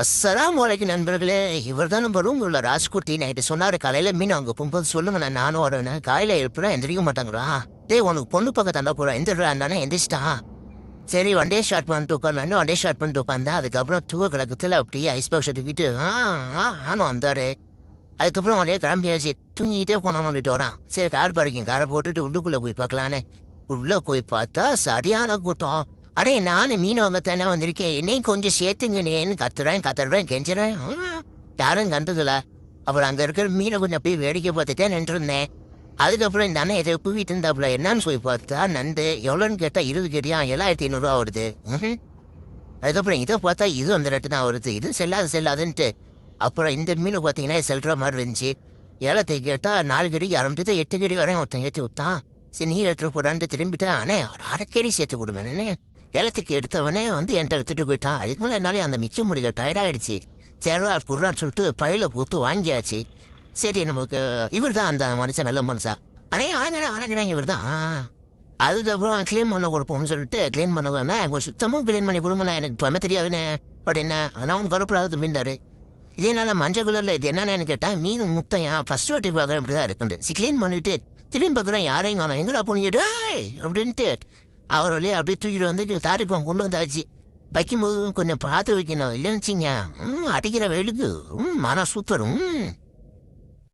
அஸ்ஸலாமு அலைக்கும் நண்பர்களே. இவர் தான் நம்ம ரூம் உள்ள ராஜ்குட்டி. நைட்டு சொன்னாரு காலையில மீன் அங்கே போகும்போது சொல்லுங்க நானும் வரேன்னு. காலையில் எழுப்புனா எந்திரிக்க மாட்டாங்களா? உனக்கு பொண்ணு பக்கம் தந்தா போகிறேன் எந்திராண்டானே எந்திரிச்சிட்டான். சரி வண்டே ஸ்டார்ட் பண்ணிட்டு உட்காந்து வண்டே ஸ்டார்ட் பண்ணிட்டு உட்காந்தேன். அதுக்கப்புறம் தூவ கிடக்கத்தில் அப்படியே ஐஸ் பாக்ஸ் எடுத்துக்கிட்டு ஆனும் வந்தாரு. அதுக்கப்புறம் அப்படியே கிளம்பியாச்சு. தூங்கிட்டே போனான்னு சொல்லிட்டு வரான். சரி கார் பார்க்கிங் காரை போட்டுட்டு உள்ளுக்குள்ளே போய் பார்க்கலான்னு உள்ளே போய் பார்த்தா சரியான கூட்டம். அடே நானும் மீன் வாங்க தானே வந்திருக்கேன், என்னையும் கொஞ்சம் சேர்த்துங்கண்ணேன்னு கத்துறேன் கெஞ்சுறேன். யாரும் கண்டதில்ல. அப்புறம் அங்கே இருக்கிற மீனை கொஞ்சம் போய் வேடிக்கை பார்த்துட்டே நின்றுருந்தேன். அதுக்கப்புறம் இந்த அண்ணன் எதை பூவிட்டு இருந்தாப்புல என்னன்னு போய் பார்த்தா நண்டு. எவ்வளோன்னு கேட்டால் 20 கேட்டியா 7500 வருது. அதுக்கப்புறம் இதை பார்த்தா இது அந்த ரேட்டு தான் வருது. இது செல்லாதுன்ட்டு அப்புறம் இந்த மீன் பார்த்தீங்கன்னா செல்ற மாதிரி இருந்துச்சு. ஏலத்தை கேட்டால் 4 கடிக்கு ஆரம்பிச்சது 8 கடி வரையும் ஒருத்தன் ஏற்றி விட்டான். சரி நீர் எடுத்துட்டு போடான்ட்டு திரும்பிட்டேன். அண்ணே ஒரு 1/2 கேடி சேர்த்து கொடுவேன். ஏலத்துக்கு எடுத்தவனே என்கிட்ட எடுத்துட்டு போயிட்டான். அதுக்கு மேலே என்னாலே அந்த மிச்சம் முடியல, டயர்டாயிடுச்சு. சரிவா குர்றான்னு சொல்லிட்டு பையில கொடுத்து வாங்கியாச்சு. சரி நமக்கு இவர் தான் அந்த மனுஷன், நல்ல மனுஷா. வாங்கினாங்க இவர் தான். அதுக்கப்புறம் க்ளீன் பண்ண கொடுப்போம்னு சொல்லிட்டு க்ளீன் பண்ண சுத்தமும் க்ளீன் பண்ணி கொடுங்கண்ணா, எனக்கு பண்ண தெரியாதுன்னு. பட் என்ன ஆனால் அவன் கருப்படாது மீண்டாரு. இதனால மஞ்சள் கலரில் இது என்னன்னு கேட்டால் மீன் முட்டையா ஃபர்ஸ்ட் வாட்டி பார்க்குறேன் இப்படி தான் இருக்குது. க்ளீன் பண்ணிவிட்டு திரும்பி பார்க்குறேன் யாரையும் காணும். எங்கடா போனீங்க அப்படின்ட்டு அவர் வழியே அப்படியே தூக்கிட்டு வந்து தாரிப்பம் கொண்டு வந்தாச்சு. வைக்கும்போது கொஞ்சம் பார்த்து வைக்கணும் இல்லைன்னு வச்சிங்க. அடிக்கிற வெயிலுக்கு மன சூப்பரும்.